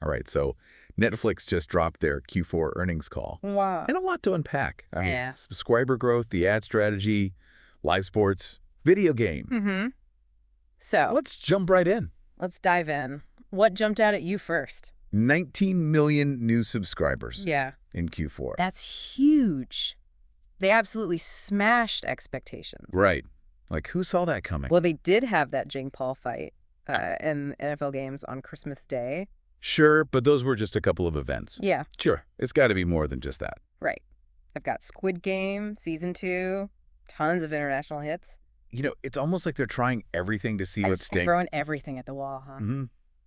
All right, so Netflix just dropped their Q4 earnings call. Wow. And a lot to unpack. I mean, Yeah. subscriber growth, the ad strategy, live sports, video game. Mm-hmm. So, Let's jump right in. let's dive in. What jumped out at you first? 19 million new subscribers Yeah. in Q4. That's huge. They absolutely smashed expectations. Right. Like, who saw that coming? Well, they did have that Jing Paul fight in NFL games on Christmas Day. Sure, but those were just a couple of events. Yeah, Sure, it's got to be more than just that. right. I've got Squid Game, Season 2, tons of international hits. You know, it's almost like they're trying everything to see what stinks. Throwing everything at the wall, huh? Mm-hmm.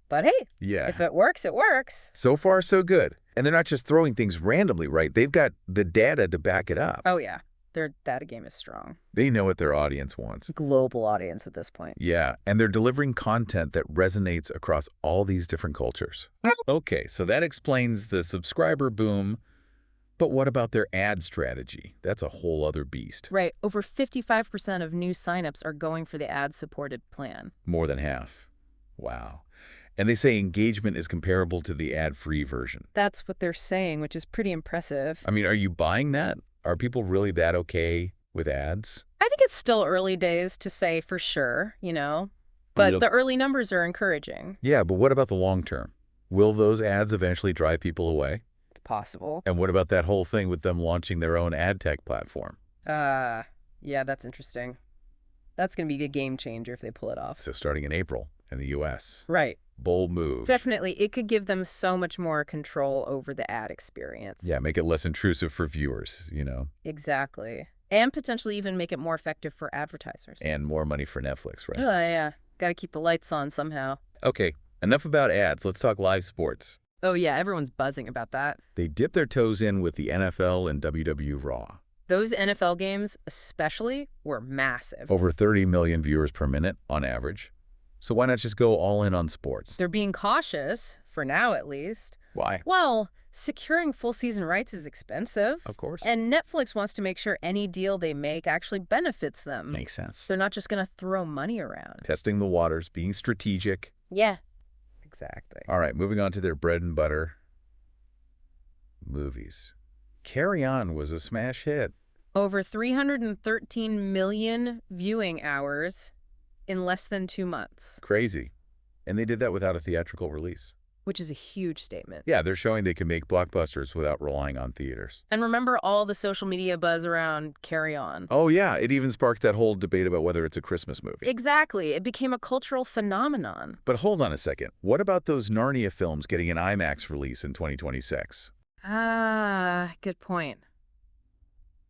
But hey, Yeah. if it works, it works. So far, so good. And they're not just throwing things randomly, right? They've got the data to back it up. Oh, yeah. Their data game is strong. They know what their audience wants. Global audience at this point. Yeah, and they're delivering content that resonates across all these different cultures. Okay, so that explains the subscriber boom. But what about their ad strategy? That's a whole other beast. Right. Over 55% of new signups are going for the ad-supported plan. More than half. Wow. And they say engagement is comparable to the ad-free version. That's what they're saying, which is pretty impressive. I mean, are you buying that? Are people really that okay with ads? I think it's still early days to say for sure, you know, but the early numbers are encouraging. Yeah, but what about the long term? Will those ads eventually drive people away? It's possible. And what about that whole thing with them launching their own ad tech platform? Yeah, that's interesting. That's going to be a game changer if they pull it off. So starting in April in the U.S. Right. Bold move. Definitely. It could give them so much more control over the ad experience. Yeah, make it less intrusive for viewers, you know. Exactly. And potentially even make it more effective for advertisers. And more money for Netflix, right? Oh, yeah. Got to keep the lights on somehow. Okay, enough about ads. Let's talk live sports. Oh, yeah. Everyone's buzzing about that. They dip their toes in with the NFL and WWE Raw. Those NFL games especially were massive. Over 30 million viewers per minute on average. So why not just go all in on sports? They're being cautious, for now at least. Why? Well, securing full season rights is expensive. Of course. And Netflix wants to make sure any deal they make actually benefits them. Makes sense. They're not just going to throw money around. Testing the waters, being strategic. Yeah, exactly. All right, moving on to their bread and butter. Movies. Carry On was a smash hit. Over 313 million viewing hours in less than 2 months, Crazy. And they did that without a theatrical release. which is a huge statement. Yeah, they're showing they can make blockbusters without relying on theaters. And remember all the social media buzz around Carry On. Oh, yeah, it even sparked that whole debate about whether it's a Christmas movie. Exactly. It became a cultural phenomenon. But hold on a second. What about those Narnia films getting an IMAX release in 2026? Ah, good point.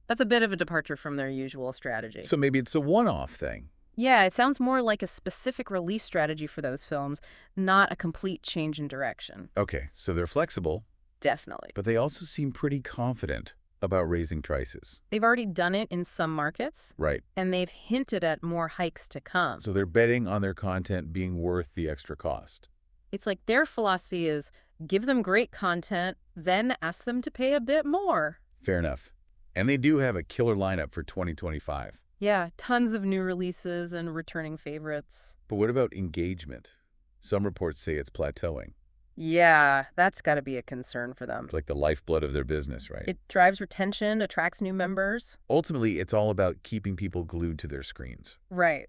That's a bit of a departure from their usual strategy. So maybe it's a one-off thing. Yeah, it sounds more like a specific release strategy for those films, not a complete change in direction. Okay, so they're flexible, Definitely. but they also seem pretty confident about raising prices. They've already done it in some markets, Right. and they've hinted at more hikes to come. So they're betting on their content being worth the extra cost. It's like their philosophy is give them great content, then ask them to pay a bit more. Fair enough. And they do have a killer lineup for 2025. Yeah, tons of new releases and returning favorites. But what about engagement? Some reports say it's plateauing. Yeah, that's got to be a concern for them. It's like the lifeblood of their business, right? It drives retention, attracts new members. Ultimately, it's all about keeping people glued to their screens. Right.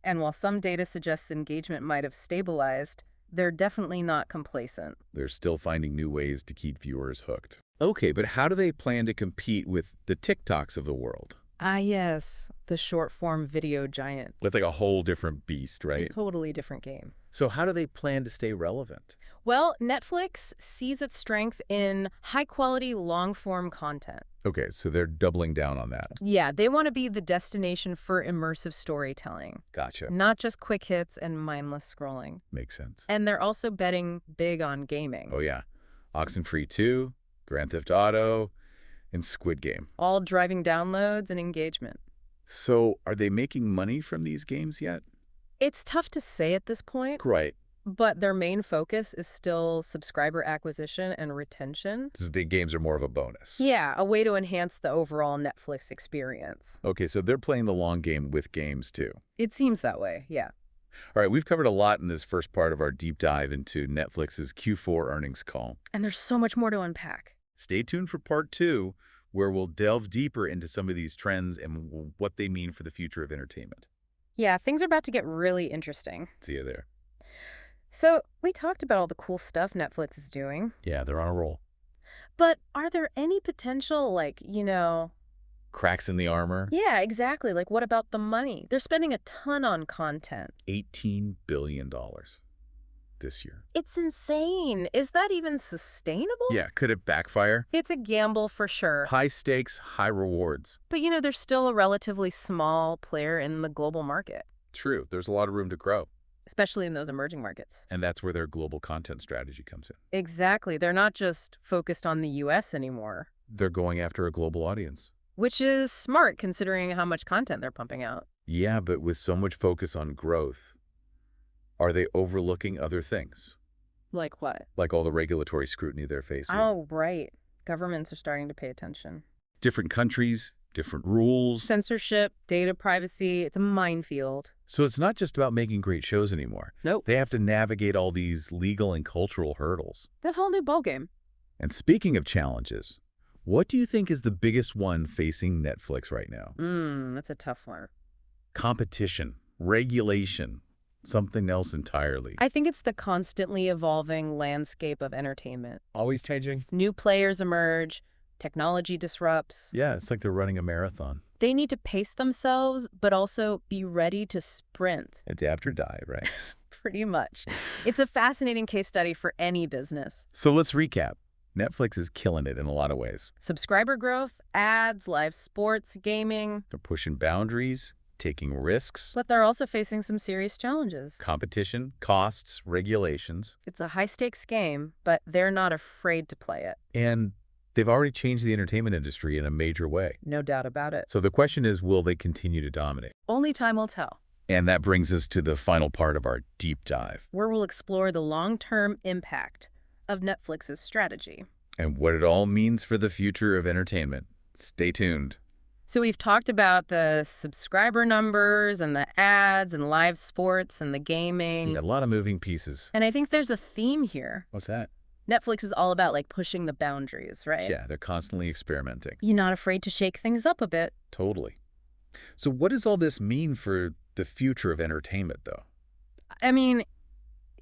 And while some data suggests engagement might have stabilized, they're definitely not complacent. They're still finding new ways to keep viewers hooked. Okay, but how do they plan to compete with the TikToks of the world? Ah, yes, the short-form video giant. That's like a whole different beast, A right? totally different game. So how do they plan to stay relevant? Well, Netflix sees its strength in high-quality, long-form content. Okay, so they're doubling down on that. Yeah, they want to be the destination for immersive storytelling, Gotcha. not just quick hits and mindless scrolling. Makes sense. And they're also betting big on gaming. Oh, yeah. Oxenfree 2, Grand Theft Auto, and Squid Game. All driving downloads and engagement. So are they making money from these games yet? It's tough to say at this point, Right. but their main focus is still subscriber acquisition and retention. The games are more of a bonus. Yeah, a way to enhance the overall Netflix experience. Okay, so they're playing the long game with games too. It seems that way, yeah. All right, we've covered a lot in this first part of our deep dive into Netflix's Q4 earnings call. And there's so much more to unpack. Stay tuned for part 2, where we'll delve deeper into some of these trends and what they mean for the future of entertainment. Yeah, things are about to get really interesting. See you there. So, we talked about all the cool stuff Netflix is doing. Yeah, they're on a roll. But are there any potential, Cracks in the armor. yeah, exactly. Like, what about the money? They're spending a ton on content. $18 billion this year. It's insane. Is that even sustainable? Yeah, could it backfire? It's a gamble for sure. High stakes, high rewards. But, they're still a relatively small player in the global market, True, there's a lot of room to grow. especially in those emerging markets. And that's where their global content strategy comes in. Exactly. They're not just focused on the U.S. anymore, They're going after a global audience. which is smart considering how much content they're pumping out. Yeah, but with so much focus on growth, are they overlooking other things? Like what? Like all the regulatory scrutiny they're facing. Oh, right. Governments are starting to pay attention. Different countries, different rules. Censorship, data privacy, it's a minefield. So it's not just about making great shows anymore. Nope. They have to navigate all these legal and cultural hurdles. That whole new ballgame. And speaking of challenges, what do you think is the biggest one facing Netflix right now? That's a tough one. Competition, regulation, something else entirely. I think it's the constantly evolving landscape of entertainment. Always changing? New players emerge, technology disrupts. Yeah, it's like they're running a marathon. They need to pace themselves, but also be ready to sprint. Adapt or die, right? Pretty much. It's a fascinating case study for any business. So let's recap. Netflix is killing it in a lot of ways. Subscriber growth, ads, live sports, gaming. They're pushing boundaries, taking risks, But they're also facing some serious challenges. competition, costs, regulations, It's a high-stakes game, but they're not afraid to play it. and they've already changed the entertainment industry in a major way. No doubt about it. So the question is, will they continue to dominate? Only time will tell. And that brings us to the final part of our deep dive Where we'll explore the long-term impact of Netflix's strategy. and what it all means for the future of entertainment. Stay tuned. So we've talked about the subscriber numbers and the ads and live sports and the gaming. A lot of moving pieces. And I think there's a theme here. What's that? Netflix is all about pushing the boundaries, right? Yeah, they're constantly experimenting. You're not afraid to shake things up a bit. Totally. So what does all this mean for the future of entertainment, though? I mean,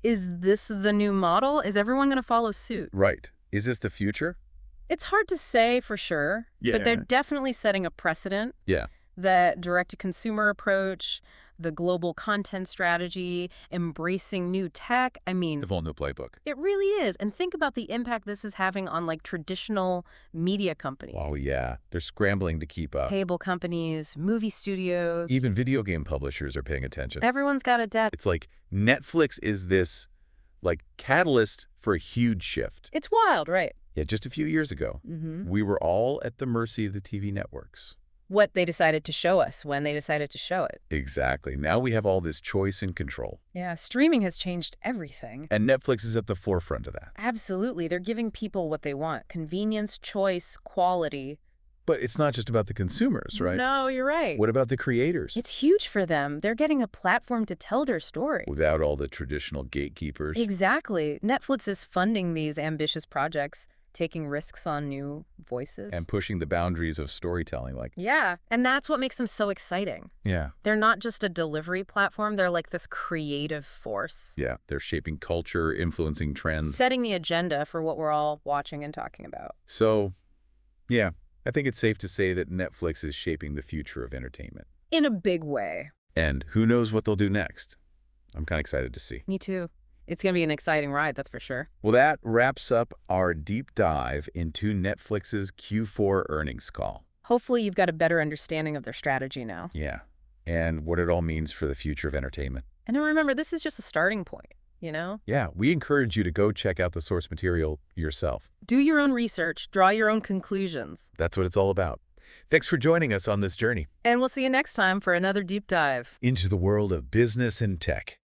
is this the new model? Is everyone going to follow suit? Right. Is this the future? It's hard to say for sure, but they're Yeah. definitely setting a precedent. Yeah. The direct-to-consumer approach, the global content strategy, embracing new tech. I mean, The whole new playbook. it really is. And think about the impact this is having on traditional media companies. Oh, yeah. They're scrambling to keep up. Cable companies, movie studios. Even video game publishers are paying attention. Everyone's got a debt. It's like Netflix is this, catalyst for a huge shift. It's wild, right? Yeah, just a few years ago, Mm-hmm. we were all at the mercy of the TV networks. What they decided to show us, when they decided to show it. Exactly. Now we have all this choice and control. Yeah, streaming has changed everything. And Netflix is at the forefront of that. Absolutely. They're giving people what they want. Convenience, choice, quality. But it's not just about the consumers, right? No, you're right. What about the creators? It's huge for them. They're getting a platform to tell their story. Without all the traditional gatekeepers. Exactly. Netflix is funding these ambitious projects, taking risks on new voices. And pushing the boundaries of storytelling. Yeah, and that's what makes them so exciting. Yeah. They're not just a delivery platform. They're like this creative force. Yeah. They're shaping culture, influencing trends. Setting the agenda for what we're all watching and talking about. So, yeah, I think it's safe to say that Netflix is shaping the future of entertainment. In a big way. And who knows what they'll do next? I'm kind of excited to see. Me too. It's going to be an exciting ride, that's for sure. Well, that wraps up our deep dive into Netflix's Q4 earnings call. Hopefully you've got a better understanding of their strategy now. Yeah, and what it all means for the future of entertainment. And remember, this is just a starting point, you know? Yeah, we encourage you to go check out the source material yourself. Do your own research, draw your own conclusions. That's what it's all about. Thanks for joining us on this journey And we'll see you next time for another deep dive. into the world of business and tech.